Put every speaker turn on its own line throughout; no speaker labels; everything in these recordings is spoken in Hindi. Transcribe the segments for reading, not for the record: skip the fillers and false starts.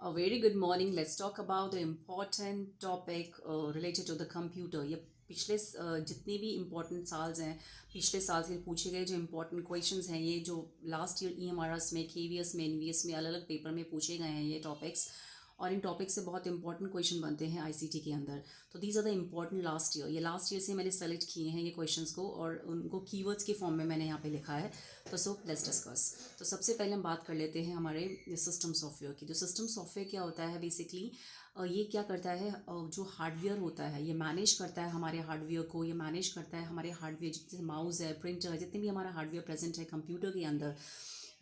A very good morning. Let's talk about the important topic related to the computer. ये पिछले जितने भी इम्पोर्टेंट साल्स हैं, पिछले साल से पूछे गए जो इम्पोर्टेंट क्वेश्चंस हैं, ये जो लास्ट ईयर EMRS में, KVS में, NVS में अलग अलग पेपर में पूछे गए हैं ये टॉपिक्स, और इन टॉपिक से बहुत इंपॉर्टेंट क्वेश्चन बनते हैं ICT के अंदर. तो these are the important last year. ये लास्ट ईयर से मैंने सेलेक्ट किए हैं ये क्वेश्चंस को, और उनको कीवर्ड्स के फॉर्म में मैंने यहाँ पे लिखा है. तो सो लेट्स डिस्कस. तो सबसे पहले हम बात कर लेते हैं हमारे सिस्टम सॉफ्टवेयर की. जो सिस्टम सॉफ्टवेयर क्या होता है बेसिकली, ये क्या करता है, जो हार्डवेयर होता है ये मैनेज करता है हमारे हार्डवेयर को. ये मैनेज करता है हमारे हार्डवेयर, जितने माउस है, प्रिंटर है, जितने भी हमारा हार्डवेयर प्रेजेंट है कंप्यूटर के अंदर,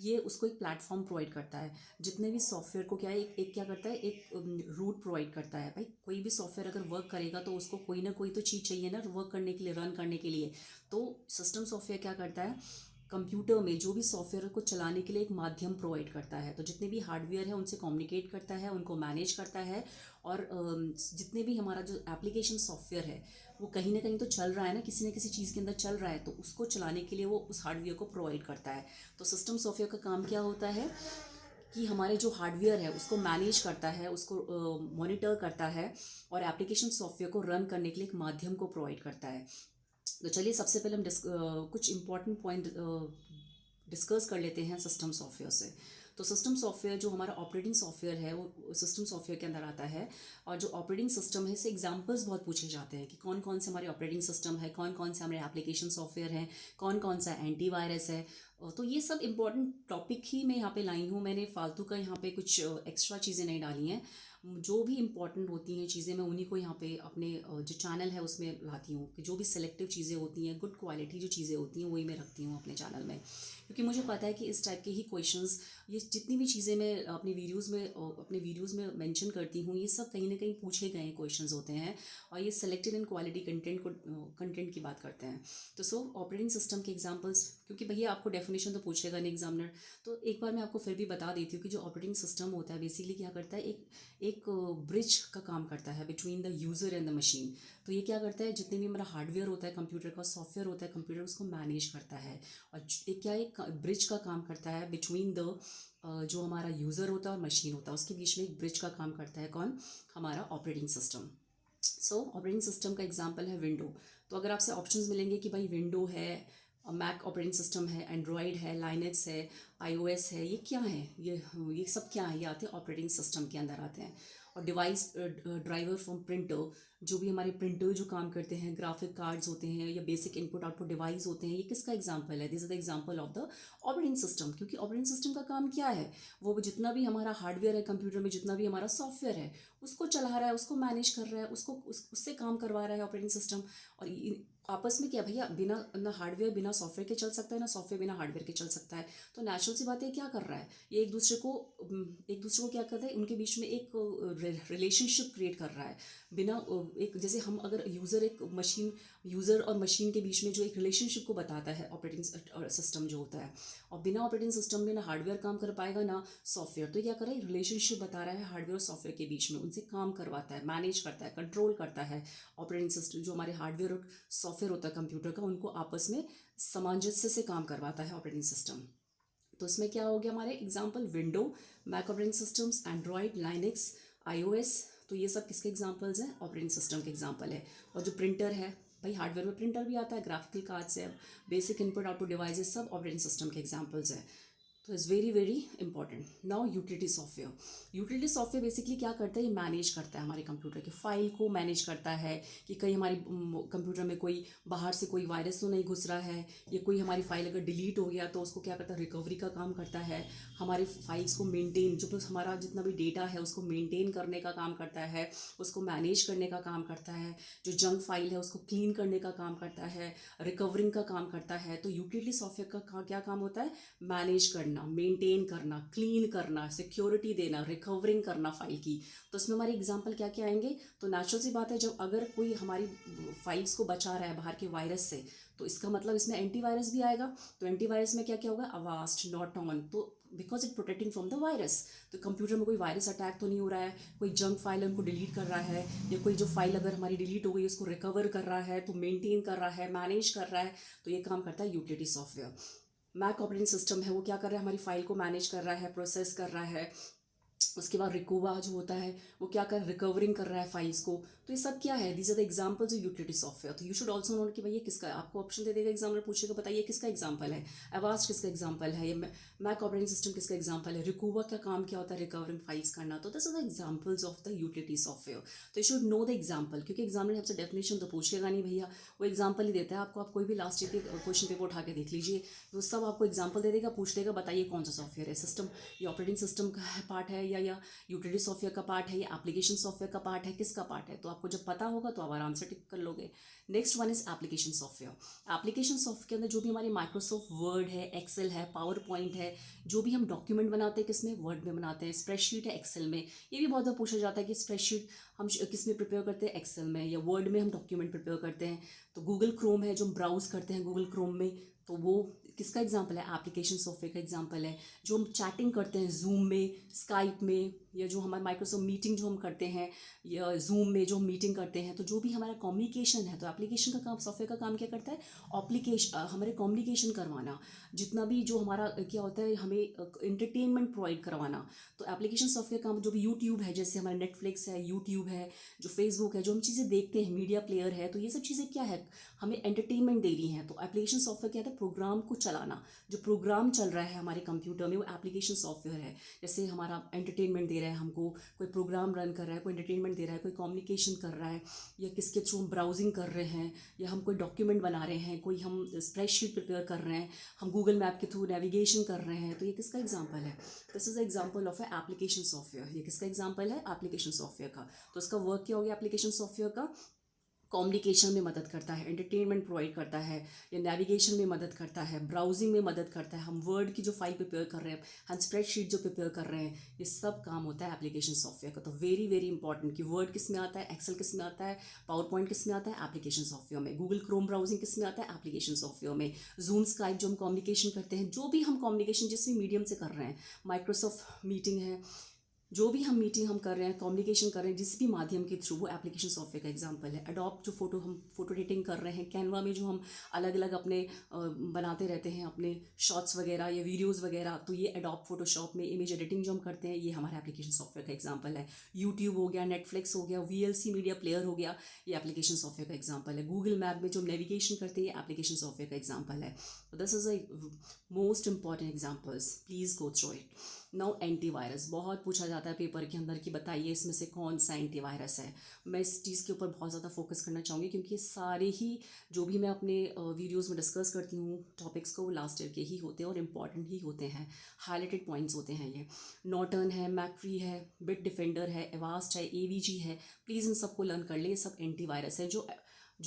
ये उसको एक प्लेटफॉर्म प्रोवाइड करता है. जितने भी सॉफ्टवेयर को क्या है, एक क्या करता है, एक रूट प्रोवाइड करता है. भाई कोई भी सॉफ्टवेयर अगर वर्क करेगा तो उसको कोई ना कोई तो चीज़ चाहिए ना वर्क करने के लिए, रन करने के लिए. तो सिस्टम सॉफ्टवेयर क्या करता है, कंप्यूटर में जो भी सॉफ्टवेयर को चलाने के लिए एक माध्यम प्रोवाइड करता है. तो जितने भी हार्डवेयर है उनसे कम्युनिकेट करता है, उनको मैनेज करता है, और जितने भी हमारा जो एप्लीकेशन सॉफ्टवेयर है वो कहीं ना कहीं तो चल रहा है ना, किसी न किसी चीज़ के अंदर चल रहा है, तो उसको चलाने के लिए वो उस हार्डवेयर को प्रोवाइड करता है. तो सिस्टम सॉफ्टवेयर का काम क्या होता है कि हमारे जो हार्डवेयर है उसको मैनेज करता है, उसको मॉनिटर करता है, और एप्लीकेशन सॉफ्टवेयर को रन करने के लिए एक माध्यम को प्रोवाइड करता है. तो चलिए सबसे पहले हम कुछ इंपॉर्टेंट पॉइंट डिस्कस कर लेते हैं सिस्टम सॉफ्टवेयर से. तो सिस्टम सॉफ्टवेयर जो हमारा ऑपरेटिंग सॉफ्टवेयर है वो सिस्टम सॉफ्टवेयर के अंदर आता है. और जो ऑपरेटिंग सिस्टम है से एग्जांपल्स बहुत पूछे जाते हैं कि कौन कौन से हमारे ऑपरेटिंग सिस्टम है, कौन कौन से हमारे एप्लीकेशन सॉफ्टवेयर हैं, कौन कौन सा एंटीवायरस है. तो ये सब इंपॉर्टेंट टॉपिक ही मैं यहाँ पे लाई हूँ. मैंने फालतू का यहाँ पे कुछ एक्स्ट्रा चीज़ें नहीं डाली हैं. जो भी इंपॉर्टेंट होती हैं चीज़ें मैं उन्हीं को यहाँ पे अपने जो चैनल है उसमें लाती हूँ. कि जो भी सिलेक्टिव चीज़ें होती हैं, गुड क्वालिटी जो चीज़ें होती हैं वही मैं रखती हूँ अपने चैनल में. क्योंकि मुझे पता है कि इस टाइप के ही क्वेश्चंस, ये जितनी भी चीज़ें मैं अपने वीडियोज़ में मेंशन करती हूँ, ये सब कहीं ना कहीं पूछे गए क्वेश्चंस होते हैं. और ये सिलेक्टेड एंड क्वालिटी कंटेंट की बात करते हैं. तो सो ऑपरेटिंग सिस्टम के एग्जांपल्स, क्योंकि भैया आपको डेफिनेशन तो पूछेगा नहीं एग्जामिनर, तो एक बार मैं आपको फिर भी बता देती हूँ कि जो ऑपरेटिंग सिस्टम होता है बेसिकली क्या करता है, एक ब्रिज का काम करता है between the user and the machine. तो ये क्या करता है, जितने भी हमारा हार्डवेयर होता है कंप्यूटर का, सॉफ्टवेयर होता है कंप्यूटर, उसको मैनेज करता है. और एक ब्रिज का काम करता है बिटवीन द जो हमारा यूज़र होता है और मशीन होता है, उसके बीच में एक ब्रिज का काम करता है कौन, हमारा ऑपरेटिंग सिस्टम. सो ऑपरेटिंग सिस्टम का एग्जांपल है विंडो. तो अगर आपसे ऑप्शंस मिलेंगे कि भाई विंडो है, मैक ऑपरेटिंग सिस्टम है, एंड्रॉयड है, लाइनक्स है, iOS है, ये क्या है, ये सब क्या है, ये आते हैं ऑपरेटिंग सिस्टम के अंदर आते हैं. और डिवाइस ड्राइवर फ्रॉम प्रिंटर, जो भी हमारे प्रिंटर जो काम करते हैं, ग्राफिक कार्ड्स होते हैं या बेसिक इनपुट आउटपुट डिवाइस होते हैं, ये किसका एग्जांपल है, this is the example of the operating system. क्योंकि ऑपरेटिंग सिस्टम का काम क्या है, वो जितना भी हमारा हार्डवेयर है कंप्यूटर में, जितना भी हमारा सॉफ्टवेयर है उसको चला रहा है, उसको मैनेज कर रहा है, उससे काम करवा रहा है ऑपरेटिंग सिस्टम. और आपस में क्या भैया, बिना ना हार्डवेयर बिना सॉफ्टवेयर के चल सकता है, ना सॉफ्टवेयर बिना हार्डवेयर के चल सकता है. तो नेचुरल सी बात है, क्या कर रहा है, ये एक दूसरे को क्या करता है, उनके बीच में एक रिलेशनशिप क्रिएट कर रहा है. बिना एक जैसे हम अगर यूज़र और मशीन के बीच में जो एक रिलेशनशिप को बताता है ऑपरेटिंग सिस्टम जो होता है. और बिना ऑपरेटिंग सिस्टम में ना हार्डवेयर काम कर पाएगा ना सॉफ्टवेयर. तो क्या कर रहा है, रिलेशनशिप बता रहा है हार्डवेयर और सॉफ्टवेयर के बीच में, उनसे काम करवाता है, मैनेज करता है, कंट्रोल करता है. ऑपरेटिंग सिस्टम जो हमारे हार्डवेयर और सॉफ्टवेयर होता है कंप्यूटर का, उनको आपस में सामंजस्य से काम करवाता है ऑपरेटिंग सिस्टम. तो इसमें क्या हो गया, हमारे example window, Mac operating systems, Android, Linux, iOS. तो ये सब किसके एग्जाम्पल्स हैं, ऑपरेटिंग सिस्टम के एग्जाम्पल है. और जो प्रिंटर है, भाई हार्डवेयर में प्रिंटर भी आता है, ग्राफिकल कार्ड्स है, बेसिक इनपुट आउटपुट डिवाइसेस, सब ऑपरेटिंग सिस्टम के एग्जाम्पल्स हैं. तो is very very important. Now utility software. Utility software basically क्या करता है, ये मैनेज करता है हमारे कंप्यूटर के फाइल को, मैनेज करता है कि कहीं हमारे कंप्यूटर में कोई बाहर से कोई वायरस तो नहीं घुस रहा है, या कोई हमारी फाइल अगर डिलीट हो गया तो उसको क्या करता है, रिकवरी का काम करता है. हमारे फाइल्स को मेनटेन, जो हमारा जितना भी डेटा है उसको मेनटेन करने का काम करता है, उसको मैनेज करने का काम करता है. जो जंक फाइल है उसको क्लीन करने का काम करता है, रिकवरिंग का काम करता है. तो यूटिलिटी सॉफ्टवेयर का क्या काम होता है, मैनेज करना, मेंटेन करना, क्लीन करना, सिक्योरिटी देना, रिकवरिंग करना फाइल की. तो इसमें हमारे एग्जांपल क्या क्या आएंगे, तो नेचुरल सी बात है, जब अगर कोई हमारी फाइल्स को बचा रहा है बाहर के वायरस से, तो इसका मतलब इसमें एंटीवायरस भी आएगा. तो एंटीवायरस में क्या क्या होगा, अवास्ट, नॉट ऑन, तो because it protecting from the virus. तो कंप्यूटर में कोई वायरस अटैक तो नहीं हो रहा है, कोई जंक फाइल है उनको डिलीट कर रहा है, या कोई जो फाइल अगर हमारी डिलीट हो गई उसको रिकवर कर रहा है, तो मेंटेन कर रहा है, मैनेज कर रहा है. तो ये काम करता है utility software. Mac operating system है, वो क्या कर रहा है, हमारी फाइल को मैनेज कर रहा है, प्रोसेस कर रहा है, उसके बाद रिकोवा जो होता है वो क्या कर रिकवरिंग कर रहा है फाइल्स को। तो ये सब क्या है, these are the examples of utility software. तो यू शुड ऑल्सो नो कि भाई ये किसका है। आपको ऑप्शन दे देगा एग्जामिनर, पूछेगा बताइए किसका एग्जांपल है, अवास्ट किसका एग्जांपल है, ये मैक ऑपरेटिंग सिस्टम किसका एग्जांपल है, रिकोवा का काम क्या होता है रिकवरिंग फाइल्स करना। तो this are the examples of the utility software. तो you should know the example, क्योंकि एग्जामिनर आपसे डेफिनेशन तो पूछेगा नहीं भैया, वो एग्जांपल ही देता है आपको। आप कोई भी लास्ट ईयर के क्वेश्चन पेपर उठा के देख लीजिए, वो सब आपको एग्जांपल दे देगा, पूछ लेगा बताइए कौन सा सॉफ्टवेयर है, सिस्टम ये ऑपरेटिंग सिस्टम का पार्ट है या यूटिलिटी सॉफ्टवेयर का पार्ट है, या एप्लीकेशन सॉफ्टवेयर का पार्ट है, किसका पार्ट है। तो आपको जब पता होगा तो आप आराम से टिक कर लोगे। Next one is application software. Application software के अंदर जो भी हमारी माइक्रोसॉफ्ट वर्ड है, एक्सेल है, पावर पॉइंट है, जो भी हम डॉक्यूमेंट बनाते हैं किसमें, वर्ड में बनाते हैं, स्प्रेडशीट है एक्सेल में। ये भी बहुत बार पूछा जाता है कि स्प्रेडशीट हम किस में प्रिपेयर करते हैं, एक्सेल में, या वर्ड में हम डॉक्यूमेंट प्रिपेयर करते हैं। तो गूगल क्रोम है जो हम ब्राउज करते हैं गूगल क्रोम में, तो वो किसका एग्जाम्पल है, एप्लीकेशन सॉफ्टवेयर का एग्जाम्पल है। जो हम चैटिंग करते हैं जूम में, स्काइप में, या जो हमारे माइक्रोसॉफ्ट मीटिंग जो हम करते हैं, या जूम में जो हम मीटिंग करते हैं, तो जो भी हमारा कम्युनिकेशन है, तो एप्लीकेशन का काम, सॉफ्टवेयर का काम क्या करता है, हमारे कम्युनिकेशन करवाना। जितना भी जो हमारा क्या होता है, हमें इंटरटेनमेंट प्रोवाइड करवाना। तो एप्लीकेशन सॉफ्टवेयर का जो भी यूट्यूब है, जैसे हमारा नेटफ्लिक्स है, यूट्यूब है, जो फेसबुक है, जो हम चीज़ें देखते हैं, मीडिया प्लेयर है, तो ये सब चीज़ें क्या है, हमें एंटरटेनमेंट दे रही हैं। तो एप्लीकेशन सॉफ्टवेयर क्या है, प्रोग्राम को चलाना। जो प्रोग्राम चल रहा है हमारे कंप्यूटर में वो एप्लीकेशन सॉफ्टवेयर है। जैसे हमारा एंटरटेनमेंट दे रहा है हमको, कोई प्रोग्राम रन कर रहा है, कोई एंटरटेनमेंट दे रहा है, कोई कम्युनिकेशन कर रहा है, या किसके थ्रू हम ब्राउजिंग कर रहे हैं, या हम कोई डॉक्यूमेंट बना रहे हैं, कोई हम स्प्रेडशीट प्रिपेयर कर रहे हैं, हम गूगल मैप के थ्रू नेविगेशन कर रहे हैं। तो ये किसका एग्जाम्पल है, this is example of A application software. ये किसका एग्जाम्पल है, एप्लीकेशन सॉफ्टवेयर का। तो इसका वर्क क्या हो गया एप्लीकेशन सॉफ्टवेयर का, कम्युनिकेशन में मदद करता है, एंटरटेनमेंट प्रोवाइड करता है, या नेविगेशन में मदद करता है, ब्राउजिंग में मदद करता है, हम वर्ड की जो फाइल प्रिपेयर कर रहे हैं, हम स्प्रेडशीट जो प्रिपेयर कर रहे हैं, ये सब काम होता है एप्लीकेशन सॉफ्टवेयर का। तो वेरी वेरी इंपॉर्टेंट कि वर्ड किस में आता है, एक्सेल किस में आता है, पावर पॉइंट किस में आता है, एप्लीकेशन सॉफ्टवेयर में। गूगल क्रोम ब्राउजिंग किस में आता है, एप्लीकेशन सॉफ्टवेयर में। जूम स्काइप जो हम कम्युनिकेशन करते हैं, जो भी हम कम्युनिकेशन जिस भी मीडियम से कर रहे हैं, माइक्रोसॉफ्ट मीटिंग है, जो भी हम मीटिंग हम कर रहे हैं, कम्युनिकेशन कर रहे हैं, जिस भी माध्यम के थ्रू, वो एप्लीकेशन सॉफ्टवेयर का एग्जांपल है। अडोब जो फोटो एडिटिंग कर रहे हैं, कैनवा में जो हम अलग अलग अपने बनाते रहते हैं अपने शॉर्ट्स वगैरह या वीडियोस वगैरह, तो ये अडोब फोटोशॉप में इमेज एडिटिंग जो हम करते हैं, ये हमारा एप्लीकेशन सॉफ्टवेयर का एग्जांपल है। यूट्यूब हो गया, नेटफ्लिक्स हो गया, VLC मीडिया प्लेयर हो गया, ये एप्लीकेशन सॉफ्टवेयर का एग्जाम्पल है। गूगल मैप में जो नेविगेशन करते हैं, ये एप्लीकेशन सॉफ्टवेयर का एग्जाम्पल है। This is a most important examples, please go through it. Now antivirus बहुत पूछा जाता है पेपर के अंदर कि बताइए इसमें से कौन सा एंटीवायरस है। मैं इस चीज़ के ऊपर बहुत ज़्यादा फोकस करना चाहूँगी, क्योंकि ये सारे ही जो भी मैं अपने वीडियोस में डिस्कस करती हूँ टॉपिक्स को, वो लास्ट ईयर के ही होते हैं और इम्पॉर्टेंट ही होते हैं, हाईलाइटेड पॉइंट्स होते हैं ये। नॉर्टन है, मैकफ्री है, बिट डिफेंडर है, एवास्ट है, AVG है, प्लीज़ इन सबको लर्न कर ले। ये सब एंटीवायरस है जो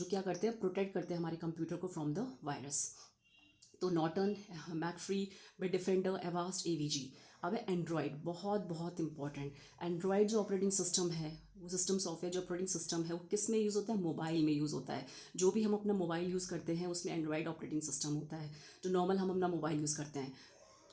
क्या करते हैं, प्रोटेक्ट करते हैं हमारे कंप्यूटर को फ्रॉम द वायरस। तो Norton, McAfee, Bitdefender, Avast, AVG। अब है एंड्रॉयड, बहुत बहुत इंपॉर्टेंट। एंड्रॉयड जो ऑपरेटिंग सिस्टम है, वो सिस्टम सॉफ्टवेयर जो ऑपरेटिंग सिस्टम है, वो किस में यूज़ होता है, मोबाइल में यूज़ होता है। जो भी हम अपना मोबाइल यूज़ करते हैं उसमें एंड्रॉयड ऑपरेटिंग सिस्टम होता है, जो नॉर्मल हम अपना मोबाइल यूज़ करते हैं।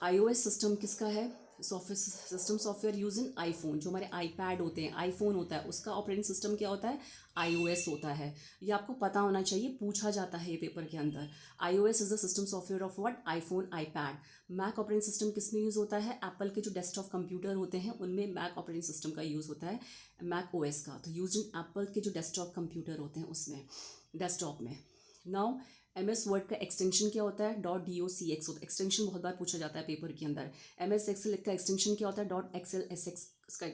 iOS सिस्टम किसका है, software system software use in iPhone, जो हमारे आईपैड होते हैं, आईफोन होता है, उसका ऑपरेटिंग सिस्टम क्या होता है, iOS होता है। ये आपको पता होना चाहिए, पूछा जाता है ये पेपर के अंदर। iOS is the system software of what, iPhone, iPad. Mac operating system किस में यूज़ होता है, एप्पल के जो डेस्कटॉप कंप्यूटर होते हैं उनमें मैक ऑपरेटिंग सिस्टम का यूज़ होता है, मैक OS का। तो यूज इन एप्पल के जो डेस्कटॉप कंप्यूटर होते हैं उसमें, डेस्कटॉप में। नाउ MS वर्ड का एक्सटेंशन क्या होता है, .docx होता है। एक्सटेंशन बहुत बार पूछा जाता है पेपर के अंदर। MS एक्सेल का एक्सटेंशन क्या होता है, .xlsx इसका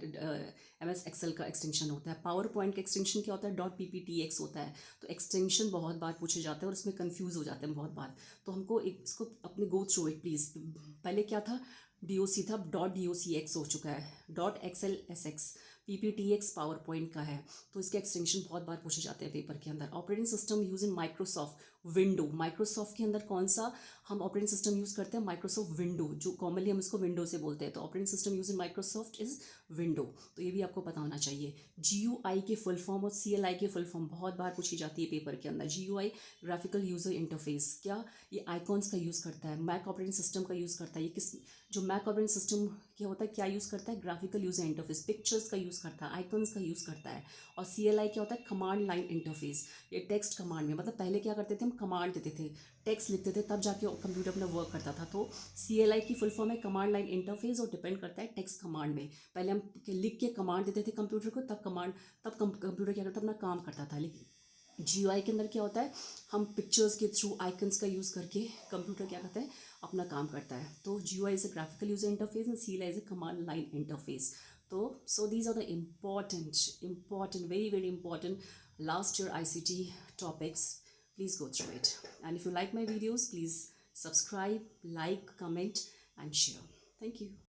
MS एक्सेल का एक्सटेंशन होता है। पावर पॉइंट का एक्सटेंशन क्या होता है, .pptx होता है। तो एक्सटेंशन बहुत बार पूछे जाते हैं और उसमें कंफ्यूज हो जाते हैं बहुत बार। तो हमको इसको अपने गो थ्रू इट प्लीज़। पहले क्या था, DOC था, .docx हो चुका है, .xlsx, PPTX पावर पॉइंट का है। तो इसके एक्सटेंशन बहुत बार पूछे जाते हैं पेपर के अंदर। Operating system use in Microsoft window, Microsoft के अंदर कौन सा हम ऑपरेटिंग सिस्टम यूज़ करते हैं, माइक्रोसॉफ्ट विंडो, जो कॉमनली हम इसको विंडो से बोलते हैं। तो operating system use in Microsoft is window. तो ये भी आपको पता होना चाहिए। GUI के फुल फॉर्म और CLI के फुल फॉर्म बहुत बार पूछी जाती है पेपर के अंदर। GUI ग्राफिकल यूजर इंटरफेस, क्या ये आइकॉन्स का यूज़ करता है, मैक ऑपरेटिंग सिस्टम का यूज़ करता है। ये किस, जो मैक ऑपरेटिंग सिस्टम क्या होता है, क्या यूज़ करता है, ग्राफिकल यूजर इंटरफेस, पिक्चर्स का यूज़ करता है, आइकॉन्स का यूज़ करता है। और CLI क्या होता है, कमांड लाइन इंटरफेस, ये टेक्स्ट कमांड में, मतलब पहले क्या करते थे हम, कमांड देते थे, टेक्स्ट लिखते थे, तब जाके कंप्यूटर अपना वर्क करता था। तो CLI की फुल फॉर्म है कमांड लाइन इंटरफेस और डिपेंड करता है टेक्स्ट कमांड में। पहले हम लिख के कमांड देते थे कंप्यूटर को, तब कंप्यूटर क्या करता अपना काम करता था। लेकिन GUI के अंदर क्या होता है, हम पिक्चर्स के थ्रू आइकन्स का यूज़ करके कंप्यूटर क्या करता है अपना काम करता है। तो GUI is a graphical user interface and CLI is a command line interface. तो so these are the important, very important last year ICT topics. Please go through it, and if you like my videos, please subscribe, like, comment and share. Thank you.